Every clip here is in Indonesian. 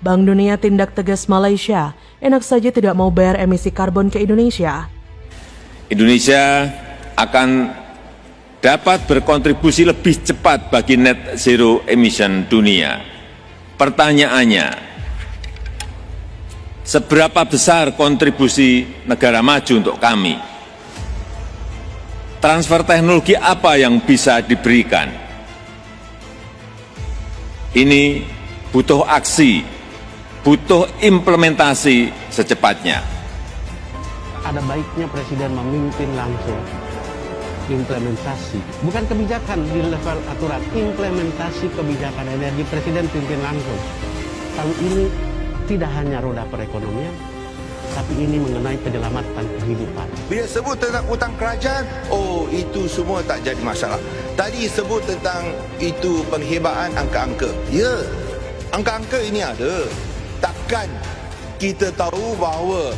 Bank Dunia tindak tegas Malaysia, enak saja tidak mau bayar emisi karbon ke Indonesia. Indonesia akan dapat berkontribusi lebih cepat bagi net zero emission dunia. Pertanyaannya, seberapa besar kontribusi negara maju untuk kami? Transfer teknologi apa yang bisa diberikan? Ini butuh aksi, butuh implementasi secepatnya. Ada baiknya Presiden memimpin langsung implementasi, bukan kebijakan di level aturan, implementasi kebijakan energi Presiden pimpin langsung. Kalau ini tidak hanya roda perekonomian, tapi ini mengenai penyelamatan kehidupan. Bila sebut tentang utang kerajaan, oh itu semua tak jadi masalah. Tadi sebut tentang itu penghebaan angka-angka. Ya, angka-angka ini ada. Takkan kita tahu bahawa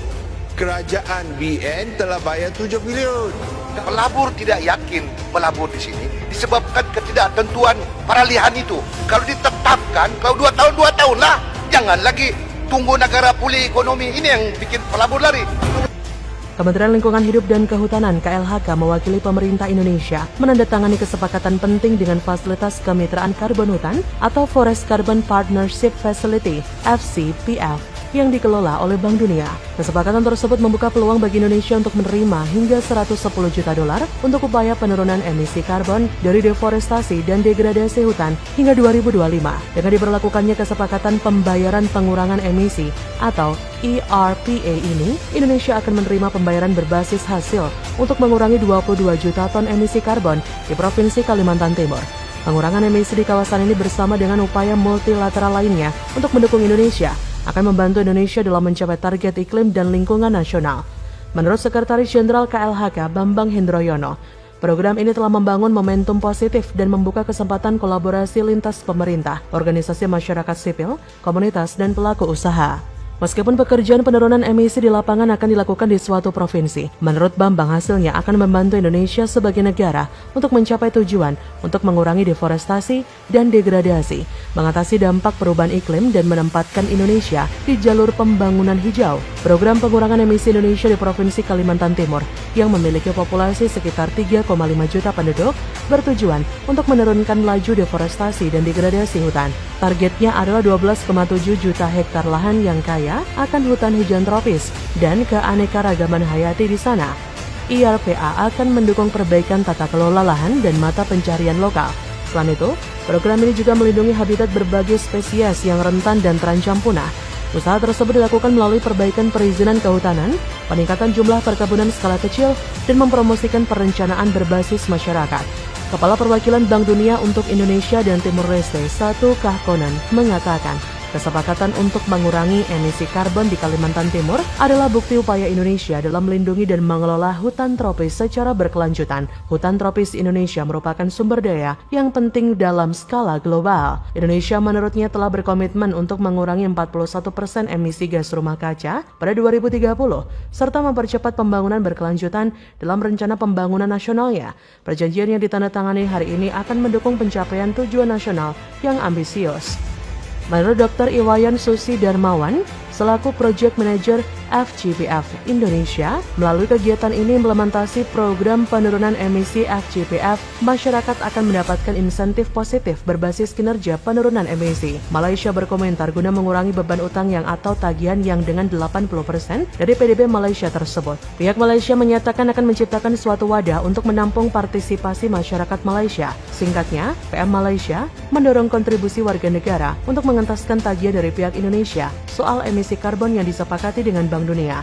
kerajaan BN telah bayar 7 bilion. Pelabur tidak yakin melabur di sini disebabkan ketidaktentuan peralihan itu. Kalau ditetapkan, kalau 2 tahun 2 tahun lah. Jangan lagi tunggu negara pulih ekonomi. Ini yang bikin pelabur lari. Kementerian Lingkungan Hidup dan Kehutanan (KLHK) mewakili pemerintah Indonesia menandatangani kesepakatan penting dengan Fasilitas Kemitraan Karbon Hutan atau Forest Carbon Partnership Facility (FCPF) yang dikelola oleh Bank Dunia. Kesepakatan tersebut membuka peluang bagi Indonesia untuk menerima hingga 110 juta dolar untuk upaya penurunan emisi karbon dari deforestasi dan degradasi hutan hingga 2025. Dengan diberlakukannya kesepakatan pembayaran pengurangan emisi atau ERPA ini, Indonesia akan menerima pembayaran berbasis hasil untuk mengurangi 22 juta ton emisi karbon di Provinsi Kalimantan Timur. Pengurangan emisi di kawasan ini bersama dengan upaya multilateral lainnya untuk mendukung Indonesia akan membantu Indonesia dalam mencapai target iklim dan lingkungan nasional. Menurut Sekretaris Jenderal KLHK Bambang Hendroyono, program ini telah membangun momentum positif dan membuka kesempatan kolaborasi lintas pemerintah, organisasi masyarakat sipil, komunitas, dan pelaku usaha. Meskipun pekerjaan penurunan emisi di lapangan akan dilakukan di suatu provinsi, menurut Bambang hasilnya akan membantu Indonesia sebagai negara untuk mencapai tujuan untuk mengurangi deforestasi dan degradasi, mengatasi dampak perubahan iklim dan menempatkan Indonesia di jalur pembangunan hijau. Program pengurangan emisi Indonesia di Provinsi Kalimantan Timur yang memiliki populasi sekitar 3,5 juta penduduk bertujuan untuk menurunkan laju deforestasi dan degradasi hutan. Targetnya adalah 12,7 juta hektar lahan yang kaya akan hutan hujan tropis dan keanekaragaman hayati di sana. ERPA akan mendukung perbaikan tata kelola lahan dan mata pencarian lokal. Selain itu, program ini juga melindungi habitat berbagai spesies yang rentan dan terancam punah. Usaha tersebut dilakukan melalui perbaikan perizinan kehutanan, peningkatan jumlah perkebunan skala kecil, dan mempromosikan perencanaan berbasis masyarakat. Kepala Perwakilan Bank Dunia untuk Indonesia dan Timur Leste, Satu Kahkonan, mengatakan kesepakatan untuk mengurangi emisi karbon di Kalimantan Timur adalah bukti upaya Indonesia dalam melindungi dan mengelola hutan tropis secara berkelanjutan. Hutan tropis Indonesia merupakan sumber daya yang penting dalam skala global. Indonesia menurutnya telah berkomitmen untuk mengurangi 41% emisi gas rumah kaca pada 2030, serta mempercepat pembangunan berkelanjutan dalam rencana pembangunan nasionalnya. Perjanjian yang ditandatangani hari ini akan mendukung pencapaian tujuan nasional yang ambisius. Menurut Dr. Iwayan Susi Darmawan, selaku Project Manager FCPF Indonesia, melalui kegiatan ini implementasi program penurunan emisi FCPF, masyarakat akan mendapatkan insentif positif berbasis kinerja penurunan emisi. Malaysia berkomentar guna mengurangi beban utang yang atau tagihan yang dengan 80% dari PDB Malaysia tersebut. Pihak Malaysia menyatakan akan menciptakan suatu wadah untuk menampung partisipasi masyarakat Malaysia. Singkatnya, PM Malaysia mendorong kontribusi warga negara untuk mengentaskan tagihan dari pihak Indonesia soal emisi karbon yang disepakati dengan Bank Dunia.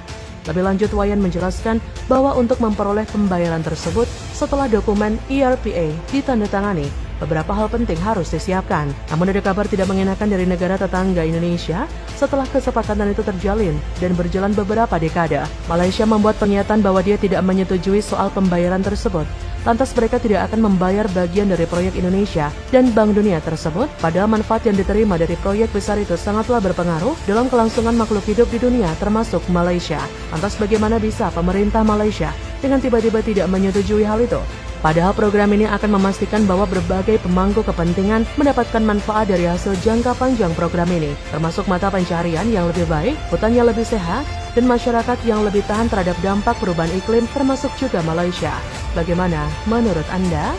Lebih lanjut, Wayan menjelaskan bahwa untuk memperoleh pembayaran tersebut setelah dokumen ERPA ditandatangani, beberapa hal penting harus disiapkan. Namun ada kabar tidak mengenakan dari negara tetangga Indonesia setelah kesepakatan itu terjalin dan berjalan beberapa dekade. Malaysia membuat pernyataan bahwa dia tidak menyetujui soal pembayaran tersebut. Lantas mereka tidak akan membayar bagian dari proyek Indonesia dan Bank Dunia tersebut, padahal manfaat yang diterima dari proyek besar itu sangatlah berpengaruh dalam kelangsungan makhluk hidup di dunia termasuk Malaysia. Lantas bagaimana bisa pemerintah Malaysia dengan tiba-tiba tidak menyetujui hal itu? Padahal program ini akan memastikan bahwa berbagai pemangku kepentingan mendapatkan manfaat dari hasil jangka panjang program ini, termasuk mata pencarian yang lebih baik, hutan yang lebih sehat, dan masyarakat yang lebih tahan terhadap dampak perubahan iklim, termasuk juga Malaysia. Bagaimana menurut Anda?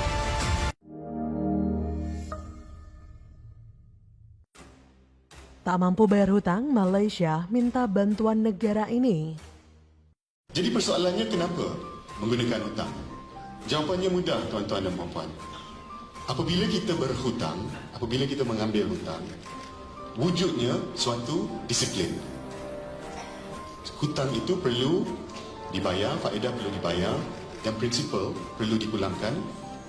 Tak mampu bayar hutang, Malaysia minta bantuan negara ini. Jadi persoalannya kenapa menggunakan hutang? Jawapannya mudah, tuan-tuan dan puan-puan. Apabila kita berhutang, apabila kita mengambil hutang, wujudnya suatu disiplin. Hutang itu perlu dibayar, faedah perlu dibayar, dan prinsipal perlu dipulangkan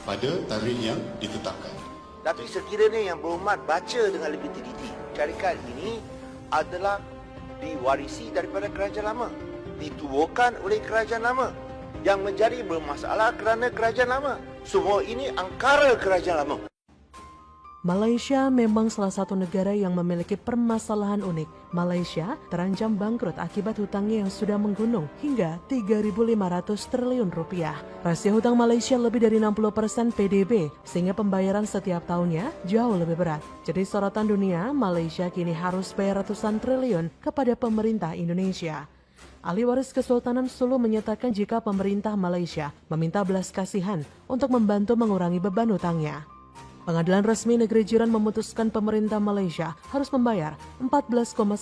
pada tarikh yang ditetapkan. Tapi sekiranya yang berhormat baca dengan lebih teliti, syarikat ini adalah diwarisi daripada kerajaan lama, ditubuhkan oleh kerajaan lama, yang menjadi bermasalah kerana kerajaan lama. Semua ini angkara kerajaan lama. Malaysia memang salah satu negara yang memiliki permasalahan unik. Malaysia terancam bangkrut akibat hutangnya yang sudah menggunung hingga 3.500 triliun rupiah. Rasio hutang Malaysia lebih dari 60% PDB, sehingga pembayaran setiap tahunnya jauh lebih berat. Jadi sorotan dunia, Malaysia kini harus bayar ratusan triliun kepada pemerintah Indonesia. Ahli waris Kesultanan Sulu menyatakan jika pemerintah Malaysia meminta belas kasihan untuk membantu mengurangi beban hutangnya. Pengadilan resmi negeri jiran memutuskan pemerintah Malaysia harus membayar 14,92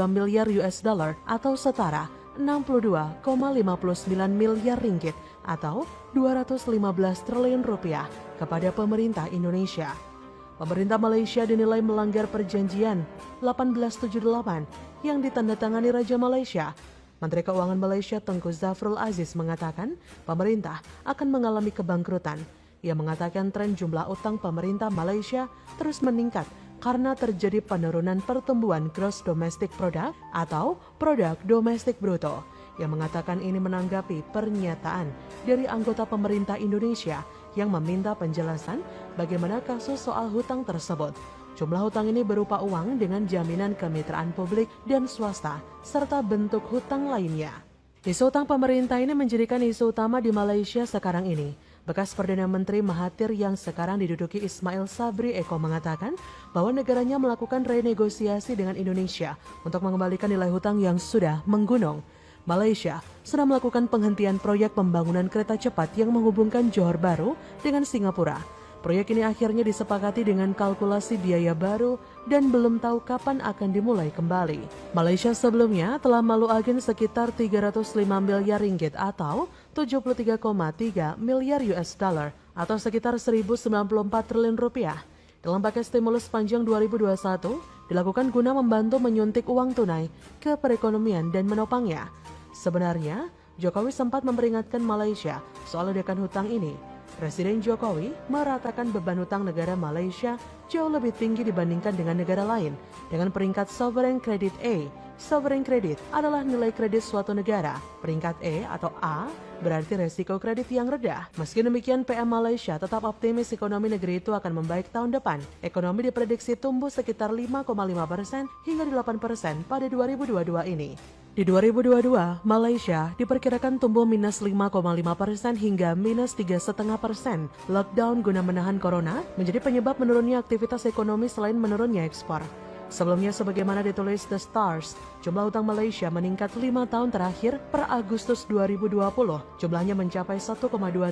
miliar US dollar atau setara 62,59 miliar ringgit atau 215 triliun rupiah kepada pemerintah Indonesia. Pemerintah Malaysia dinilai melanggar perjanjian 1878 yang ditandatangani Raja Malaysia. Menteri Keuangan Malaysia Tengku Zafrul Aziz mengatakan pemerintah akan mengalami kebangkrutan. Ia mengatakan tren jumlah utang pemerintah Malaysia terus meningkat karena terjadi penurunan pertumbuhan Gross Domestic Product atau Produk Domestik Bruto. Ia mengatakan ini menanggapi pernyataan dari anggota pemerintah Indonesia yang meminta penjelasan bagaimana kasus soal hutang tersebut. Jumlah hutang ini berupa uang dengan jaminan kemitraan publik dan swasta, serta bentuk hutang lainnya. Isu hutang pemerintah ini menjadikan isu utama di Malaysia sekarang ini. Bekas Perdana Menteri Mahathir yang sekarang diduduki Ismail Sabri Eko mengatakan bahwa negaranya melakukan renegosiasi dengan Indonesia untuk mengembalikan nilai hutang yang sudah menggunung. Malaysia sudah melakukan penghentian proyek pembangunan kereta cepat yang menghubungkan Johor Bahru dengan Singapura. Proyek ini akhirnya disepakati dengan kalkulasi biaya baru dan belum tahu kapan akan dimulai kembali. Malaysia sebelumnya telah malu agen sekitar 305 miliar ringgit atau 73,3 miliar US dollar atau sekitar 1.094 triliun rupiah. Dalam paket stimulus panjang 2021 dilakukan guna membantu menyuntik uang tunai ke perekonomian dan menopangnya. Sebenarnya, Jokowi sempat memperingatkan Malaysia soal ledakan hutang ini. Presiden Jokowi meratakan beban hutang negara Malaysia jauh lebih tinggi dibandingkan dengan negara lain dengan peringkat Sovereign Credit A. Sovereign Credit adalah nilai kredit suatu negara. Peringkat E atau A berarti resiko kredit yang rendah. Meski demikian, PM Malaysia tetap optimis ekonomi negeri itu akan membaik tahun depan. Ekonomi diprediksi tumbuh sekitar 5,5% hingga 8% pada 2022 ini. Di 2022, Malaysia diperkirakan tumbuh minus 5,5% hingga minus 3,5%. Lockdown guna menahan corona menjadi penyebab menurunnya aktivitas ekonomi selain menurunnya ekspor. Sebelumnya, sebagaimana ditulis The Stars, jumlah utang Malaysia meningkat 5 tahun terakhir per Agustus 2020. Jumlahnya mencapai 1,2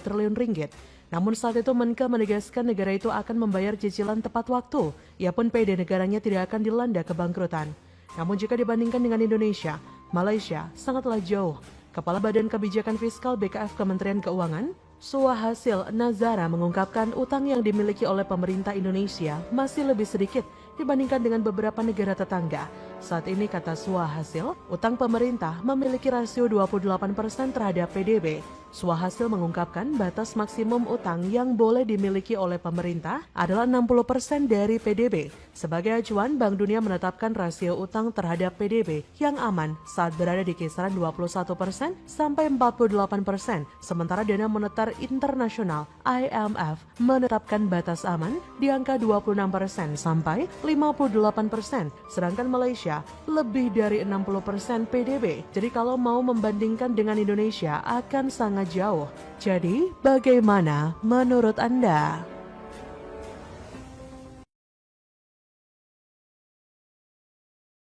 triliun ringgit. Namun saat itu Menke menegaskan negara itu akan membayar cicilan tepat waktu. Ia pun pede negaranya tidak akan dilanda kebangkrutan. Namun jika dibandingkan dengan Indonesia, Malaysia sangatlah jauh. Kepala Badan Kebijakan Fiskal BKF Kementerian Keuangan, Suhasil Nazara mengungkapkan utang yang dimiliki oleh pemerintah Indonesia masih lebih sedikit dibandingkan dengan beberapa negara tetangga. Saat ini, kata Suhasil, utang pemerintah memiliki rasio 28% terhadap PDB. Suhasil mengungkapkan batas maksimum utang yang boleh dimiliki oleh pemerintah adalah 60% dari PDB. Sebagai acuan, Bank Dunia menetapkan rasio utang terhadap PDB yang aman saat berada di kisaran 21% sampai 48%. Sementara dana moneter Internasional IMF menetapkan batas aman di angka 26% sampai 58%, sedangkan Malaysia lebih dari 60% PDB. Jadi kalau mau membandingkan dengan Indonesia akan sangat jauh. Jadi bagaimana menurut Anda?